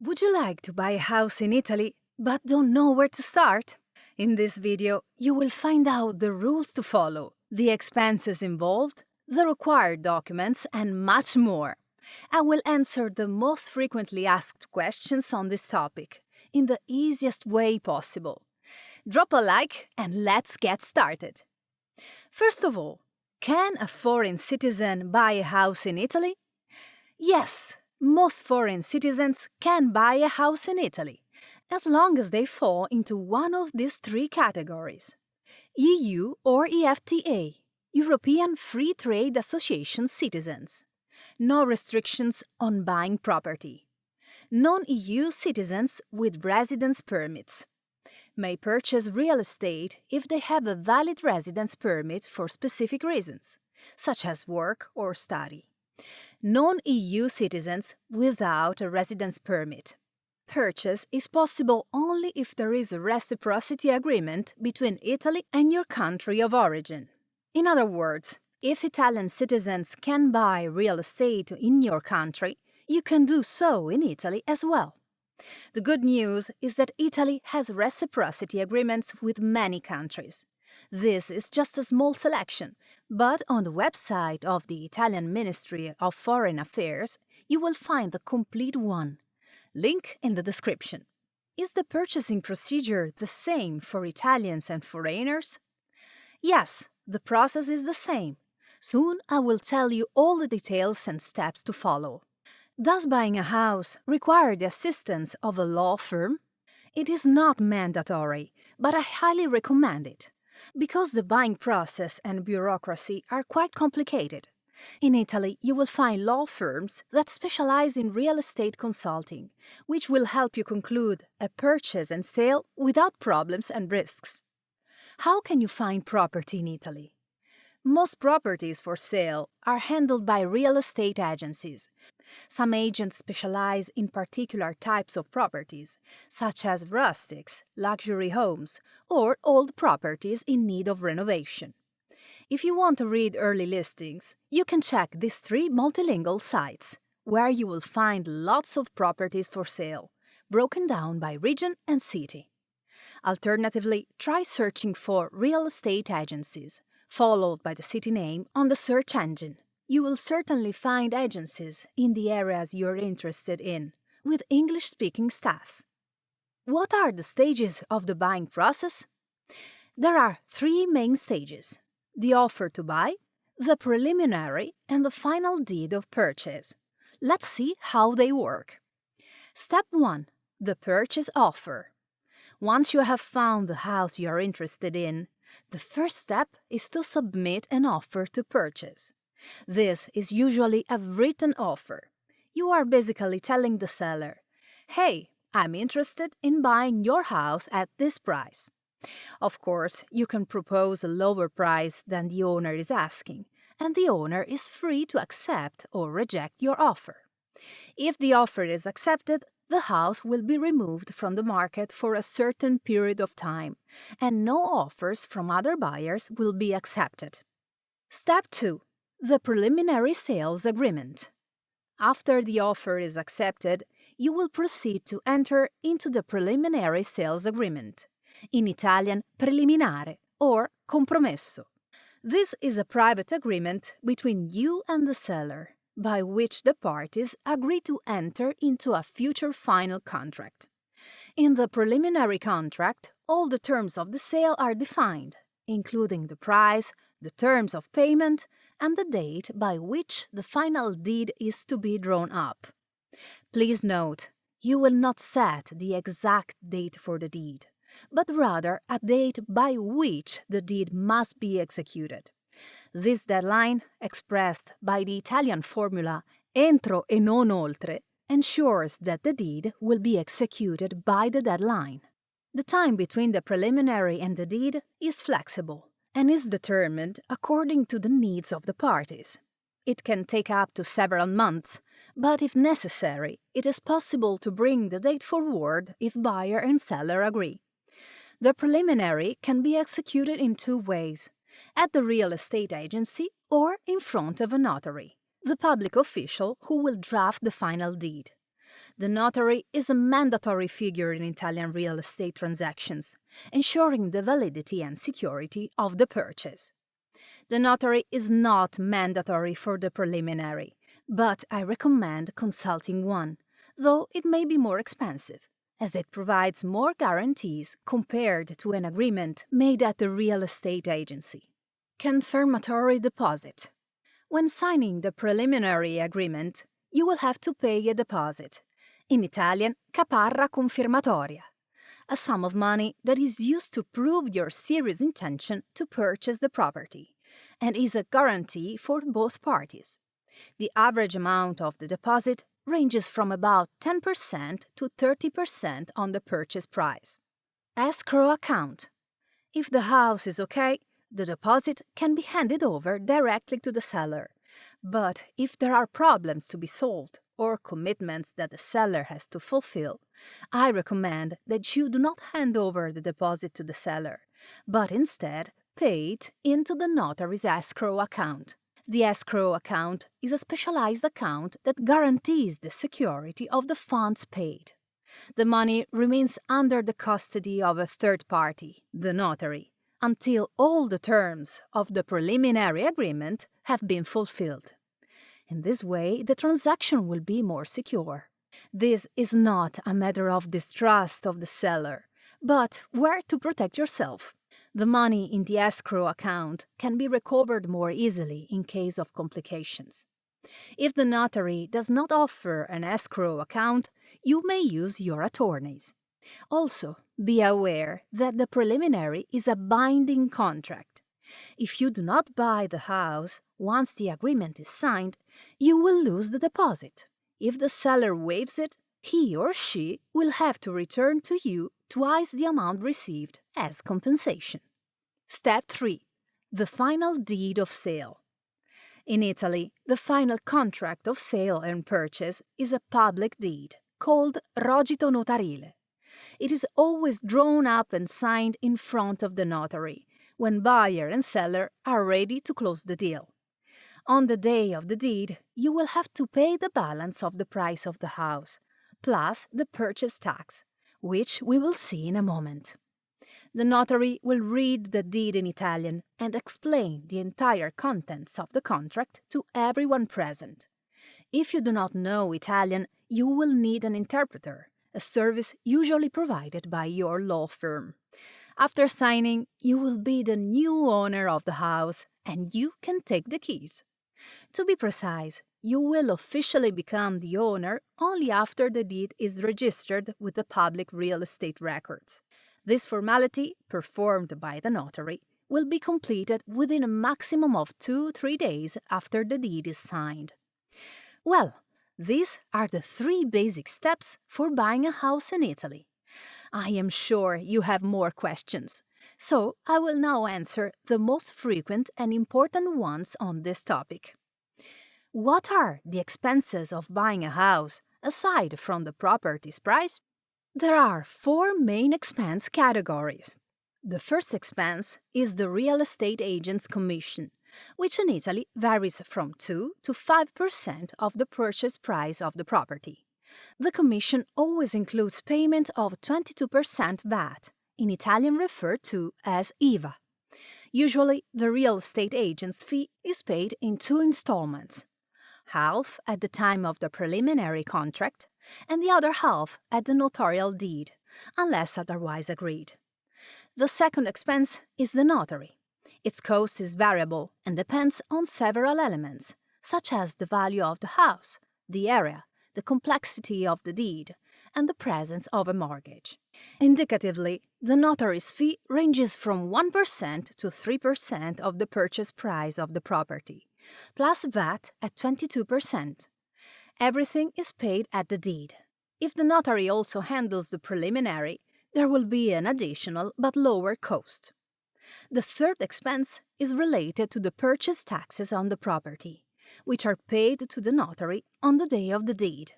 Would you like to buy a house in Italy but don't know where to start? In this video, you will find out the rules to follow, the expenses involved, the required documents, and much more. I will answer the most frequently asked questions on this topic in the easiest way possible. Drop a like and let's get started. First of all, can a foreign citizen buy a house in Italy? Yes, most foreign citizens can buy a house in Italy, as long as they fall into one of these three categories: EU or EFTA, European Free Trade Association citizens, no restrictions on buying property, non-EU citizens with residence permits, may purchase real estate if they have a valid residence permit for specific reasons, such as work or study, non-EU citizens without a residence permit. Purchase is possible only if there is a reciprocity agreement between Italy and your country of origin. In other words, if Italian citizens can buy real estate in your country, you can do so in Italy as well. The good news is that Italy has reciprocity agreements with many countries. This is just a small selection, but on the website of the Italian Ministry of Foreign Affairs, you will find the complete one. Link in the description. Is the purchasing procedure the same for Italians and foreigners? Yes, the process is the same. Soon I will tell you all the details and steps to follow. Does buying a house require the assistance of a law firm? It is not mandatory, but I highly recommend it, because the buying process and bureaucracy are quite complicated. In Italy, you will find law firms that specialize in real estate consulting, which will help you conclude a purchase and sale without problems and risks. How can you find property in Italy? Most properties for sale are handled by real estate agencies. Some agents specialize in particular types of properties, such as rustics, luxury homes, or old properties in need of renovation. If you want to read early listings, you can check these three multilingual sites, where you will find lots of properties for sale, broken down by region and city. Alternatively, try searching for real estate agencies, followed by the city name on the search engine. You will certainly find agencies in the areas you're interested in, with English-speaking staff. What are the stages of the buying process? There are three main stages: the offer to buy, the preliminary, and the final deed of purchase. Let's see how they work. Step 1. The purchase offer. Once you have found the house you are interested in, the first step is to submit an offer to purchase. This is usually a written offer. You are basically telling the seller, "Hey, I'm interested in buying your house at this price." Of course, you can propose a lower price than the owner is asking, and the owner is free to accept or reject your offer. If the offer is accepted, the house will be removed from the market for a certain period of time, and no offers from other buyers will be accepted. Step 2. The preliminary sales agreement. After the offer is accepted, you will proceed to enter into the preliminary sales agreement, in Italian preliminare or compromesso. This is a private agreement between you and the seller, by which the parties agree to enter into a future final contract. In the preliminary contract, all the terms of the sale are defined, including the price, the terms of payment, and the date by which the final deed is to be drawn up. Please note, you will not set the exact date for the deed, but rather a date by which the deed must be executed. This deadline, expressed by the Italian formula entro e non oltre, ensures that the deed will be executed by the deadline. The time between the preliminary and the deed is flexible and is determined according to the needs of the parties. It can take up to several months, but if necessary, it is possible to bring the date forward if buyer and seller agree. The preliminary can be executed in two ways: at the real estate agency or in front of a notary, the public official who will draft the final deed. The notary is a mandatory figure in Italian real estate transactions, ensuring the validity and security of the purchase. The notary is not mandatory for the preliminary, but I recommend consulting one, though it may be more expensive, as it provides more guarantees compared to an agreement made at the real estate agency. Confirmatory deposit. When signing the preliminary agreement, you will have to pay a deposit, in Italian 𝗪𝗚𝗚𝗘𝗙𝗪 confirmatoria, a sum of money that is used to prove your serious intention to purchase the property, and is a guarantee for both parties. The average amount of the deposit ranges from about 10% to 30% on the purchase price. Escrow account. If the house is okay, the deposit can be handed over directly to the seller. But if there are problems to be solved or commitments that the seller has to fulfill, I recommend that you do not hand over the deposit to the seller, but instead pay it into the notary's escrow account. The escrow account is a specialized account that guarantees the security of the funds paid. The money remains under the custody of a third party, the notary, until all the terms of the preliminary agreement have been fulfilled. In this way, the transaction will be more secure. This is not a matter of distrust of the seller, but where to protect yourself. The money in the escrow account can be recovered more easily in case of complications. If the notary does not offer an escrow account, you may use your attorneys. Also, be aware that the preliminary is a binding contract. If you do not buy the house once the agreement is signed, you will lose the deposit. If the seller waives it, he or she will have to return to you twice the amount received as compensation. Step 3. The final deed of sale. In Italy, the final contract of sale and purchase is a public deed called 𝗪𝗡𝗙𝗪𝗏 notarile. It is always drawn up and signed in front of the notary when buyer and seller are ready to close the deal. On the day of the deed, you will have to pay the balance of the price of the house, plus the purchase tax, which we will see in a moment. The notary will read the deed in Italian and explain the entire contents of the contract to everyone present. If you do not know Italian, you will need an interpreter, a service usually provided by your law firm. After signing, you will be the new owner of the house and you can take the keys. To be precise, you will officially become the owner only after the deed is registered with the public real estate records. This formality, performed by the notary, will be completed within a maximum of 2-3 days after the deed is signed. Well, these are the 3 basic steps for buying a house in Italy. I am sure you have more questions, so I will now answer the most frequent and important ones on this topic. What are the expenses of buying a house, aside from the property's price? There are 4 main expense categories. The first expense is the real estate agent's commission, which in Italy varies from 2 to 5% of the purchase price of the property. The commission always includes payment of 22% VAT, in Italian referred to as IVA. Usually, the real estate agent's fee is paid in 2 installments, half at the time of the preliminary contract and the other half at the notarial deed, unless otherwise agreed. The second expense is the notary. Its cost is variable and depends on several elements, such as the value of the house, the area, the complexity of the deed, and the presence of a mortgage. Indicatively, the notary's fee ranges from 1% to 3% of the purchase price of the property, plus VAT at 22%. Everything is paid at the deed. If the notary also handles the preliminary, there will be an additional but lower cost. The third expense is related to the purchase taxes on the property, which are paid to the notary on the day of the deed.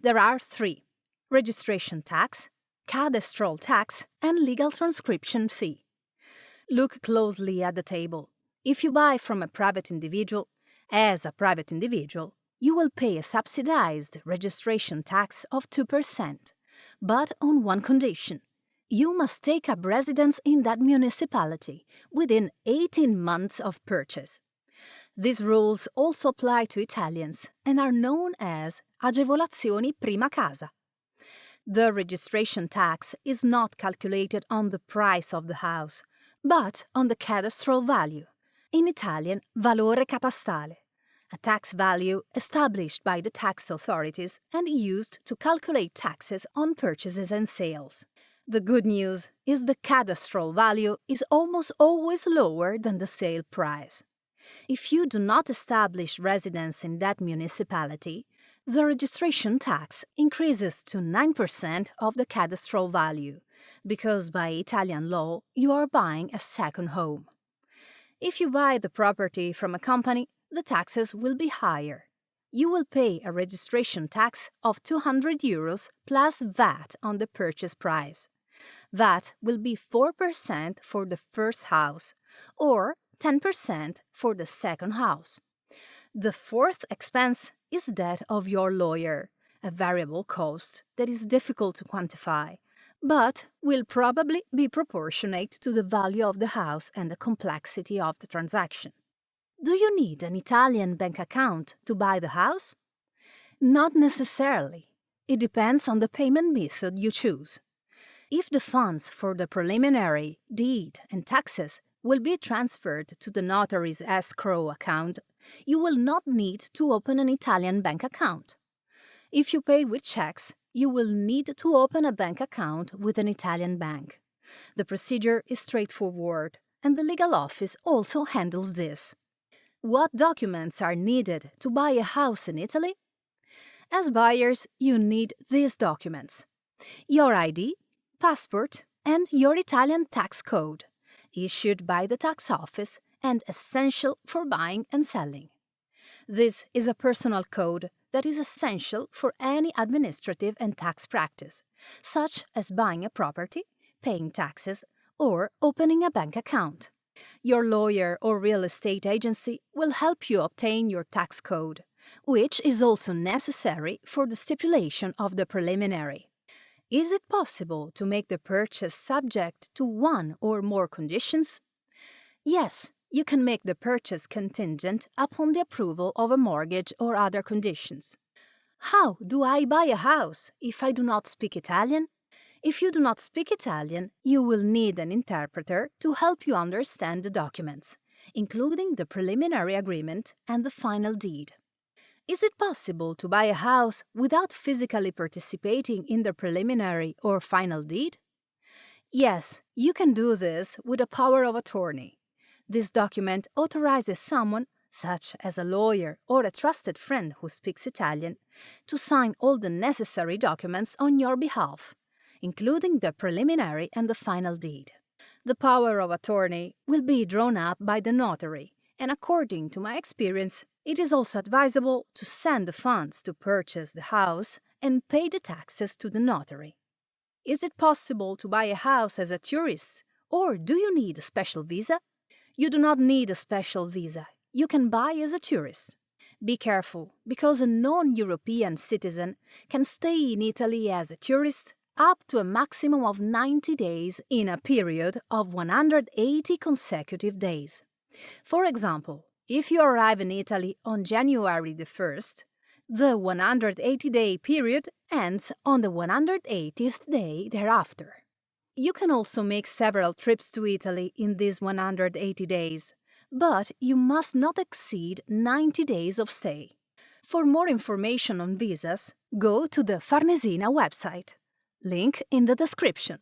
There are 3: registration tax, cadastral tax, and legal transcription fee. Look closely at the table. If you buy from a private individual, as a private individual, you will pay a subsidized registration tax of 2%, but on one condition. You must take up residence in that municipality within 18 months of purchase. These rules also apply to Italians and are known as 𝗨𝗓𝗣𝗡𝗙𝗟𝗡𝗟. The registration tax is not calculated on the price of the house, but on the cadastral value, in Italian valore catastale, a tax value established by the tax authorities and used to calculate taxes on purchases and sales. The good news is the cadastral value is almost always lower than the sale price. If you do not establish residence in that municipality, the registration tax increases to 9% of the cadastral value, because by Italian law you are buying a second home. If you buy the property from a company, the taxes will be higher. You will pay a registration tax of €200 plus VAT on the purchase price. VAT will be 4% for the first house, or 10% for the second house. The fourth expense is that of your lawyer, a variable cost that is difficult to quantify, but will probably be proportionate to the value of the house and the complexity of the transaction. Do you need an Italian bank account to buy the house? Not necessarily. It depends on the payment method you choose. If the funds for the preliminary, deed, and taxes will be transferred to the notary's escrow account, you will not need to open an Italian bank account. If you pay with checks, you will need to open a bank account with an Italian bank. The procedure is straightforward, and the legal office also handles this. What documents are needed to buy a house in Italy? As buyers, you need these documents: your ID, passport, and your Italian tax code, issued by the tax office and essential for buying and selling. This is a personal code that is essential for any administrative and tax practice, such as buying a property, paying taxes, or opening a bank account. Your lawyer or real estate agency will help you obtain your tax code, which is also necessary for the stipulation of the preliminary. Is it possible to make the purchase subject to one or more conditions? Yes, you can make the purchase contingent upon the approval of a mortgage or other conditions. How do I buy a house if I do not speak Italian? If you do not speak Italian, you will need an interpreter to help you understand the documents, including the preliminary agreement and the final deed. Is it possible to buy a house without physically participating in the preliminary or final deed? Yes, you can do this with a power of attorney. This document authorizes someone, such as a lawyer or a trusted friend who speaks Italian, to sign all the necessary documents on your behalf, including the preliminary and the final deed. The power of attorney will be drawn up by the notary, and according to my experience, it is also advisable to send the funds to purchase the house and pay the taxes to the notary. Is it possible to buy a house as a tourist, or do you need a special visa? You do not need a special visa. You can buy as a tourist. Be careful, because a non-European citizen can stay in Italy as a tourist up to a maximum of 90 days in a period of 180 consecutive days. For example, if you arrive in Italy on January the 1st, the 180-day period ends on the 180th day thereafter. You can also make several trips to Italy in these 180 days, but you must not exceed 90 days of stay. For more information on visas, go to the Farnesina website. Link in the description.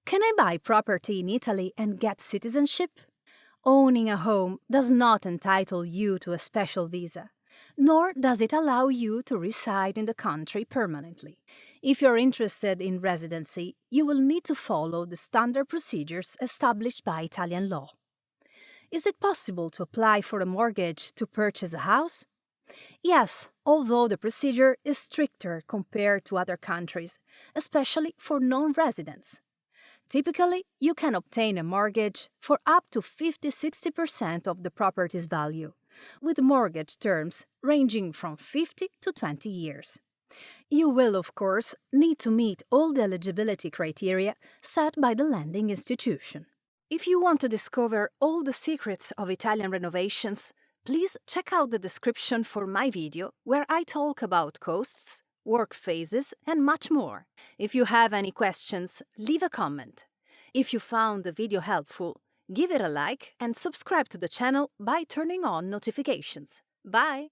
Can I buy property in Italy and get citizenship? Owning a home does not entitle you to a special visa, nor does it allow you to reside in the country permanently. If you're interested in residency, you will need to follow the standard procedures established by Italian law. Is it possible to apply for a mortgage to purchase a house? Yes, although the procedure is stricter compared to other countries, especially for non-residents. Typically, you can obtain a mortgage for up to 50–60% of the property's value, with mortgage terms ranging from 50 to 20 years. You will, of course, need to meet all the eligibility criteria set by the lending institution. If you want to discover all the secrets of Italian renovations, please check out the description for my video where I talk about costs, work phases, and much more. If you have any questions, leave a comment. If you found the video helpful, give it a like and subscribe to the channel by turning on notifications. Bye!